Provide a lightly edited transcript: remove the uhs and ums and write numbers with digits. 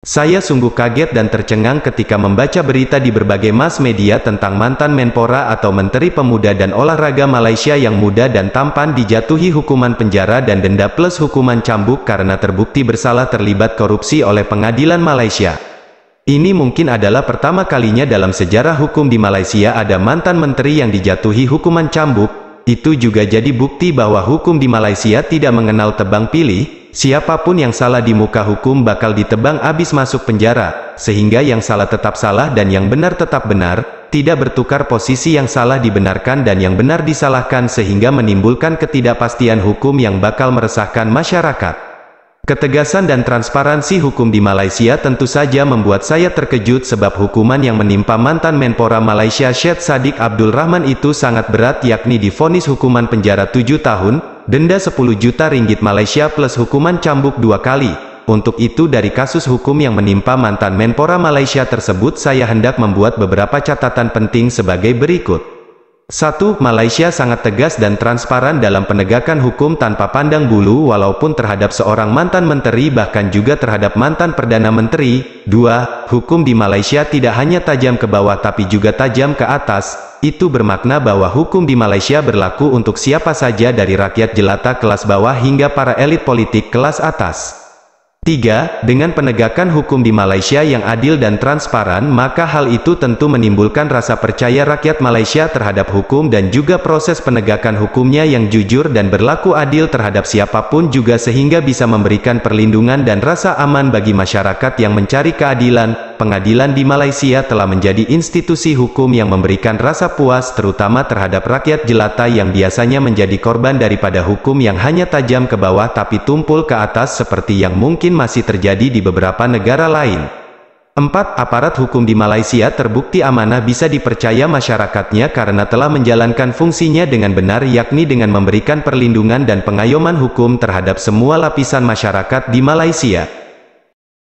Saya sungguh kaget dan tercengang ketika membaca berita di berbagai mass media tentang mantan Menpora atau Menteri Pemuda dan Olahraga Malaysia yang muda dan tampan dijatuhi hukuman penjara dan denda plus hukuman cambuk karena terbukti bersalah terlibat korupsi oleh pengadilan Malaysia. Ini mungkin adalah pertama kalinya dalam sejarah hukum di Malaysia ada mantan menteri yang dijatuhi hukuman cambuk. Itu juga jadi bukti bahwa hukum di Malaysia tidak mengenal tebang pilih. Siapapun yang salah di muka hukum bakal ditebang abis masuk penjara, sehingga yang salah tetap salah dan yang benar tetap benar, tidak bertukar posisi yang salah dibenarkan dan yang benar disalahkan sehingga menimbulkan ketidakpastian hukum yang bakal meresahkan masyarakat. Ketegasan dan transparansi hukum di Malaysia tentu saja membuat saya terkejut sebab hukuman yang menimpa mantan Menpora Malaysia Syed Saddiq Abdul Rahman itu sangat berat, yakni divonis hukuman penjara 7 tahun, denda 10 juta ringgit Malaysia plus hukuman cambuk 2 kali. Untuk itu dari kasus hukum yang menimpa mantan Menpora Malaysia tersebut saya hendak membuat beberapa catatan penting sebagai berikut. 1. Malaysia sangat tegas dan transparan dalam penegakan hukum tanpa pandang bulu walaupun terhadap seorang mantan menteri bahkan juga terhadap mantan Perdana Menteri. 2. Hukum di Malaysia tidak hanya tajam ke bawah tapi juga tajam ke atas. Itu bermakna bahwa hukum di Malaysia berlaku untuk siapa saja dari rakyat jelata kelas bawah hingga para elit politik kelas atas. 3. Dengan penegakan hukum di Malaysia yang adil dan transparan maka hal itu tentu menimbulkan rasa percaya rakyat Malaysia terhadap hukum dan juga proses penegakan hukumnya yang jujur dan berlaku adil terhadap siapapun juga sehingga bisa memberikan perlindungan dan rasa aman bagi masyarakat yang mencari keadilan. Pengadilan di Malaysia telah menjadi institusi hukum yang memberikan rasa puas terutama terhadap rakyat jelata yang biasanya menjadi korban daripada hukum yang hanya tajam ke bawah tapi tumpul ke atas seperti yang mungkin masih terjadi di beberapa negara lain. 4. Aparat hukum di Malaysia terbukti amanah bisa dipercaya masyarakatnya karena telah menjalankan fungsinya dengan benar yakni dengan memberikan perlindungan dan pengayoman hukum terhadap semua lapisan masyarakat di Malaysia.